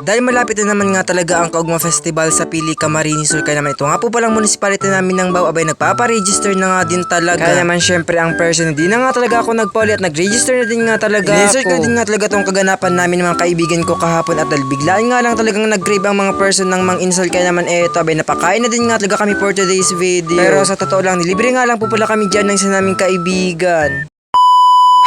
dahil malapit na naman nga talaga ang Kaugma Festival sa Pili, Camarines Sur, kaya naman ito nga po palang municipality namin ng Bao, abay nagpapa-register na nga din talaga. Kaya naman syempre ang person, hindi na nga talaga ako nagpauli at nag-register na din nga talaga ako. Ko din nga talaga tong kaganapan namin ng mga kaibigan ko kahapon at dahil biglaan nga lang talagang nag-grave ang mga person ng Mang Insal, kaya naman eto abay napakain na din nga talaga kami for today's video. Pero sa totoo lang, nilibre nga lang po pala kami dyan ng isa naming kaibigan.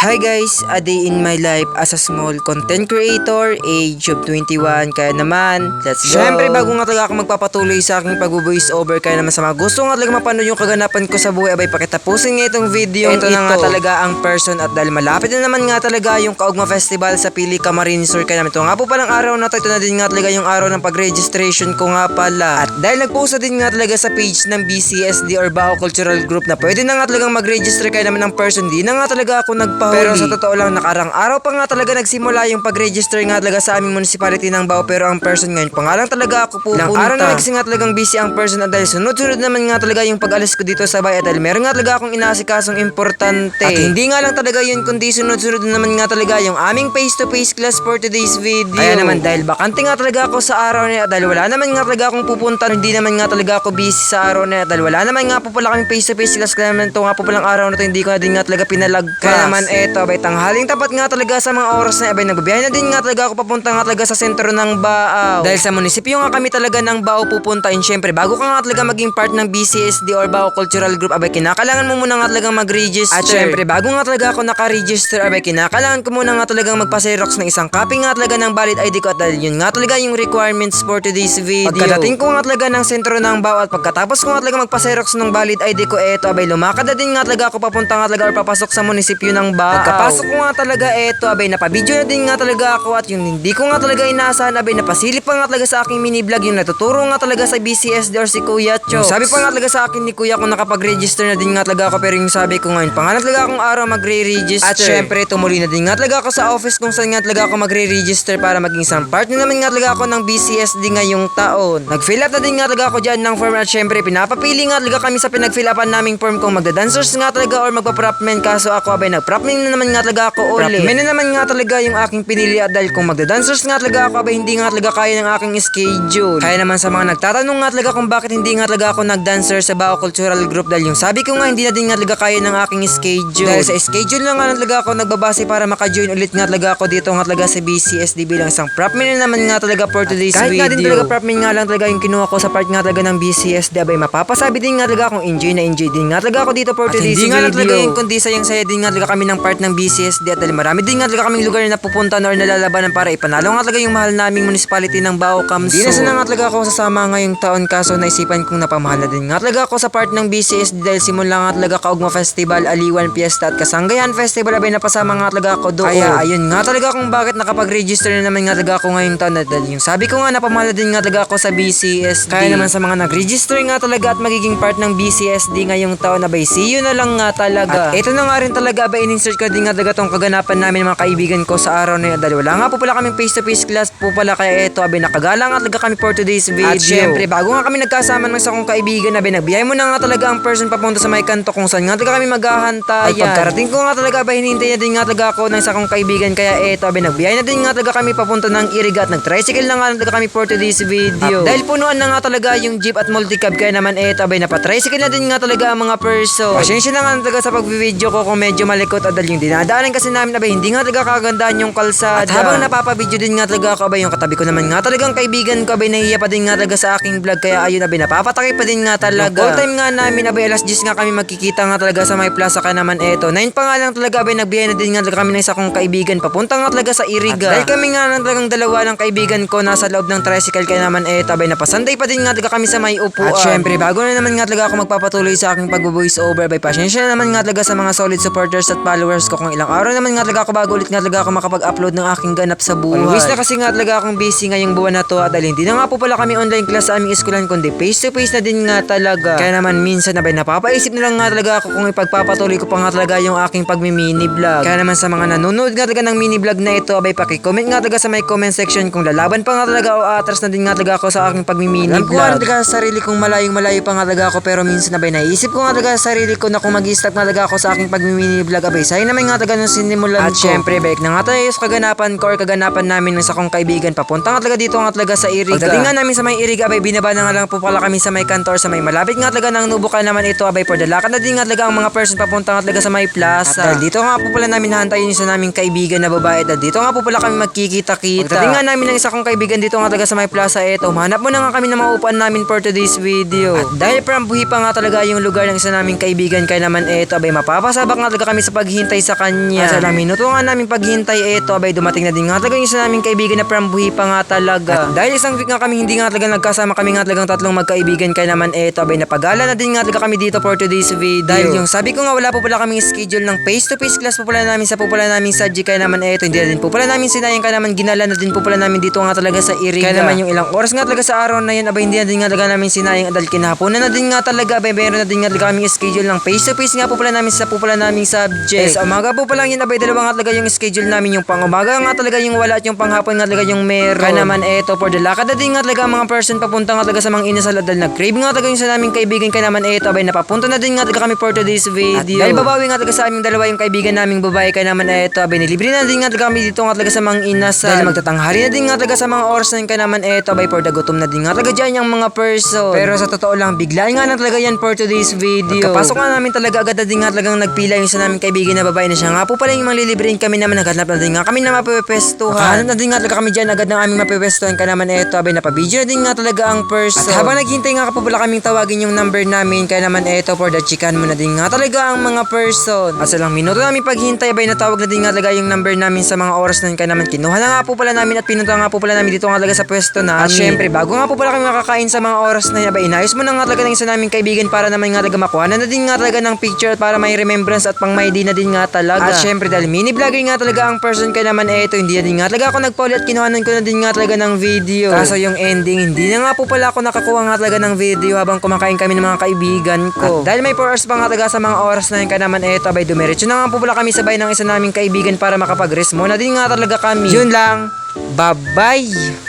Hi guys, a day in my life as a small content creator, age of 21, kaya naman, let's go! Syempre bago nga talaga ako magpapatuloy sa aking pag-voice over, kaya naman sa mga gusto nga talaga mapanood yung kaganapan ko sa buhay, abay pakitapusin nga itong video. Ito na nga talaga ang person at dahil malapit na naman nga talaga yung Kaugma Festival sa Pili, Camarines Sur, kaya naman ito nga po palang araw na ito na din nga talaga yung araw ng pag-registration ko nga pala. At dahil nag-post na din nga talaga sa page ng BCSD or Bao Cultural Group na pwede na nga talagang mag-register, kaya naman ang person, di na nga talaga ako nagpahuli. Pero sa totoo lang, nakarang araw pa nga talaga nagsimula yung pag-register nga talaga sa aming municipality ng Bao, pero ang person ngayon pa nga lang talaga ako pupunta. Ilang araw na kasi nga talagang busy ang person at dahil sunod-sunod naman nga talaga yung pag-alis ko dito sa bahay at dahil meron nga talaga akong inaasikasong importante. At hindi nga lang talaga yun kundi sunod-sunod naman nga talaga yung aming face-to-face class for today's video. Kaya naman dahil bakante nga talaga ako sa araw na dahil wala naman nga talaga akong pupunta, hindi naman nga talaga ako busy sa araw na dahil wala naman nga po pala kaming face-to-face class, kaya naman ito nga po palang araw na ito hindi ko na din nga talaga pinalagpas. Kaya naman eto abay tanghaling tapat nga talaga sa mga oras na abay nagbabiyahe na din nga talaga ako papunta nga talaga sa sentro ng Bao. Dahil sa munisipyo nga kami talaga ng Bao pupuntain, syempre bago ka nga talaga maging part ng BCSD or Bao Cultural Group, abay kinakailangan mo muna nga talaga mag-register. At syempre bago nga talaga ako naka-register, abay kinakailangan ko muna nga talagang magpa-xerox ng isang copy nga talaga ng valid ID ko at dahil yun nga talaga yung requirements for today's video. Pagkadating ko nga talaga ng sentro ng Bao at pagkatapos ko nga talaga magpa-xerox ng valid ID ko, eto abay lumakad na din nga talaga ako papunta nga talaga or papasok sa munisipyo ng Bao. Pagkapasok ko nga talaga eto abay napabidyo na din nga talaga ako at yung hindi ko nga talaga inaasahan abay napasilip pa nga talaga sa aking mini vlog yung natuturo nga talaga sa BCSD or si Kuya Cho. Yung sabi pa nga talaga sa akin ni Kuya kung nakapag-register na din nga talaga ako, pero yung sabi ko ngayon pangalan talaga akong araw magre-register. At syempre tumuloy na din nga talaga ako sa office kung saan nga talaga ako magre-register para maging isang part na naman nga talaga ako ng BCSD ngayong taon. Nag-fill up na din nga talaga ako dyan ng form at syempre pinapapili nga talaga kami sa pinag-fill upan naming form kung magda-dancers nga talaga or magpa-prop men, kaso ako abay nag-prop men na naman nga talaga ako ulit. Prop men na naman nga talaga yung aking pinili at dahil kung magda-dancers nga talaga ako abay hindi nga talaga kaya ng aking schedule. Kaya naman sa mga nagtatanong nga talaga kung bakit hindi nga talaga ako nag-dancer sa Bao Cultural Group, dahil yung sabi ko nga hindi na din nga talaga kaya ng aking schedule. Dahil sa schedule lang nga talaga ako nagbabase para maka-join ulit nga talaga ako dito nga talaga sa BCSD bilang isang prop man na naman nga talaga for today's video. Kahit nga din talaga prop man nga lang talaga yung kinuha ko sa part nga talaga ng BCSD, abay mapapasabi din nga talaga akong enjoy na enjoy din nga talaga ako dito for today's video. Hindi nga lang talaga yung kundi sayang-saya din nga talaga kami ng part ng BCSD at dahil marami din nga talaga kaming lugar na pupunta or nalalabanan para ipanalo nga talaga yung mahal naming municipality ng Bao Kamso. Di na sana nga talaga ako sasama ngayong taon, kaso naisipan kong napamahal na din nga talaga ako sa part ng BCSD dahil simula nga talaga Kaugma Festival, Aliwan Fiesta at Kasanggayan Festival abay napasama nga talaga ako doon. Kaya ayun nga talaga kung bakit nakapag-register na naman nga talaga ako ngayong taon at dahil yung sabi ko nga napamahal na din nga talaga ako sa BCSD. Kaya naman sa mga nag-register nga talaga at magiging part ng BCSD ngayong taon abay see you na lang nga talaga. At ito na nga rin talaga abay in-insert ko din nga talaga tong kaganapan namin mga kaibigan ko sa araw na yun dahil wala nga po pala kaming face-to-face class po pala, kaya eto abay nakagala nga talaga kami for today's video. At syempre bago nga kami nagkasama ng isa kong kaibigan abay nagbiyahe mo na nga talaga ang person papunta sa may kanto kung saan nga talaga kami maghahantayan. At pagkarating ko nga talaga abay hinihintay na din nga talaga ako ng isa kong kaibigan, kaya eto abay nagbiyahe na din nga talaga kami papunta ng Iriga at nag-tricycle na nga talaga kami for today's video. At dahil punuan na nga talaga yung jeep at multicab, kaya naman eto abay napatricycle na din nga talaga ang mga person. Pasensya na nga talaga sa pag-video ko kung medyo malikot at dahil yung dinadaanan kasi namin abay hindi nga talaga kagandaan yung kalsada. At habang napapabidyo din nga talaga ako abay yung katabi ko naman nga talagang kaibigan ko abay nahihiya pa din nga talaga sa aking vlog, kaya ayun abay napapatake pa din nga talaga. All time nga namin abay alas 10 nga kami magkikita nga talaga sa may plaza, kaya naman eto 9 pa nga lang talaga abay nagbiyahe na din nga talaga kami ng isa kong kaibigan papunta nga talaga sa Iriga. At dahil kami nga lang talagang dalawa ng kaibigan ko nasa loob ng tricycle, kaya naman eto abay napasanday pa din nga talaga kami sa may upuan. At syempre bago na naman nga talaga ako magpapatuloy sa aking pag-voice over abay pasensya na naman nga talaga sa mga solid supporters at followers ko kung ilang araw naman nga talaga ako bago ulit nga talaga ako makapag-upload ng aking ganap sa buhay. Always na kasi nga talaga akong busy ngayong buwan na to at dahil hindi na nga po pala kami online class sa aming eskulan kundi face to face na din nga talaga. Kaya naman minsan abay napapaisip na lang nga talaga ako kung ipagpapatuloy ko pa nga talaga yung aking pagmi-mini vlog. Kaya naman sa mga nanonood nga talaga ng mini vlog na ito abay paki-comment nga talaga sa may comment section kung lalaban pa nga talaga o atras na din nga talaga ako sa aking pagmi-mini vlog. Alam ko nga talaga sa sarili kong malayo pa nga talaga ako, pero minsan abay naisip ko nga talaga sa sarili ko na kung mag-i-stop nga talaga ako sa aking pagmi-mini vlog abay sayang naman nga talaga nung sinimulan ko. At syempre, balik na nga tayo sa kaganapan ko or kaganapan namin ng isa kong kaibigan. Papunta nga talaga dito nga talaga sa Iriga. Pagdating nga namin sa may Iriga, abay binaba na nga lang po pala kami sa may kantor sa may malapit nga talaga ng Nubukan naman ito. Abay for the lakad na din nga talaga ang mga person papunta nga talaga sa may plaza. At dito nga po pala namin nahantayin yung isa naming kaibigan na babae. At dito nga po pala kami magkikita-kita. Pagdating nga namin ng isa kong kaibigan dito nga talaga sa may plaza ito, humanap muna nga kami ng maupuan namin for today's video. At dahil prambuhi pa nga talaga yung lugar ng isa naming kaibigan, kaya naman ito, abay mapapasabak nga talaga kami sa paghintay sa kanya. At sa ilang minuto nga namin paghintay ito, abay dumating na din nga talaga yung isa naming kaibigan na prambuhi pa nga talaga. At dahil isang week nga kami hindi nga talaga nagkasama, kami nga talagang tatlong magkaibigan, kaya naman ito, abay napagala na din nga talaga kami dito for today's video. Dahil yung sabi ko nga wala po pala kaming schedule ng face to face class po pala namin sa po pala namin sa G, kaya naman ito hindi na din po pala namin sinayang, kaya naman ginala na din po pala namin dito nga talaga sa Iriga. Kaya naman yung ilang oras nga talaga sa araw na yun, abay hindi na din nga talaga namin sinayang, dahil kinahaponan na din nga talaga, abay meron na din nga talaga kaming schedule ng face to face nga po pala namin sa po pala naming subject. Sa umaga po pala yun, abay dalawa nga talaga yung schedule namin, yung pang umaga nga talaga yung wala at yung panghapon nga talaga yung meron. Kaya naman ito, for the lakad na din nga talaga ang mga person papunta nga talaga sa mga inasal, dahil nag-crave nga talaga yung sa naming kaibigan, kaya naman ito, abay napapunta na din nga talaga kami for today's video. At dahil babawi nga talaga sa aming dalawa yung kaibigan naming babae, kaya naman ito, abay nilibre na din nga talaga kami dito nga talaga sa mga inasal. Dahil magtatanghali na din nga talaga sa mga oras na yun, kaya naman ito, abay for the gutom na din nga talaga dyan yung mga person. Pero sa totoo lang, biglaan nga na talaga yan for today's video. Pagkapasok nga namin talaga agad na din nga talagang nagpila yung sa naming kaibigan na babae na siya nga po pala yung mga lilibrihin kami naman, naghanap na din nga kami na mapepestuhan. Nakahanap na din nga talaga kami dyan agad ng aming mapepestuhan, kaya naman ito, abay napabidyo na din nga talaga ang person. At habang naghintay nga po pala kaming tawagin yung number namin, kaya naman ito, for the chikan mo na din nga talaga ang mga person. At sa lang minuto namin paghintay, abay natawag na din nga talaga yung number namin sa mga oras na yun, kaya naman kinuha na nga po pala namin at pinunta nga po pala namin dito nga talaga sa pwesto namin. At syempre, bago nga po pala kami makakain sa mga oras na yun, abay inayos mo na nga talaga ng isa naming kaibigan para naman nga talaga makuha na din nga talaga ng picture at para may remembrance at pang may di na din nga talaga. At syempre, dahil mini vlogger nga talaga ang person, kaya naman ito, hindi na din nga talaga ako nagpauli at kinuhanan ko na din nga talaga ng video. Kaso yung ending, hindi na nga po pala ako nakakuha nga talaga ng video habang kumakain kami ng mga kaibigan ko. At dahil may 4 hours pa nga talaga sa mga oras na yun, kaya naman ito, abay dumiretso na nga po pala kami sabay ng isa naming kaibigan para makapag-rest mo na din nga talaga kami. Yun lang. Bye-bye!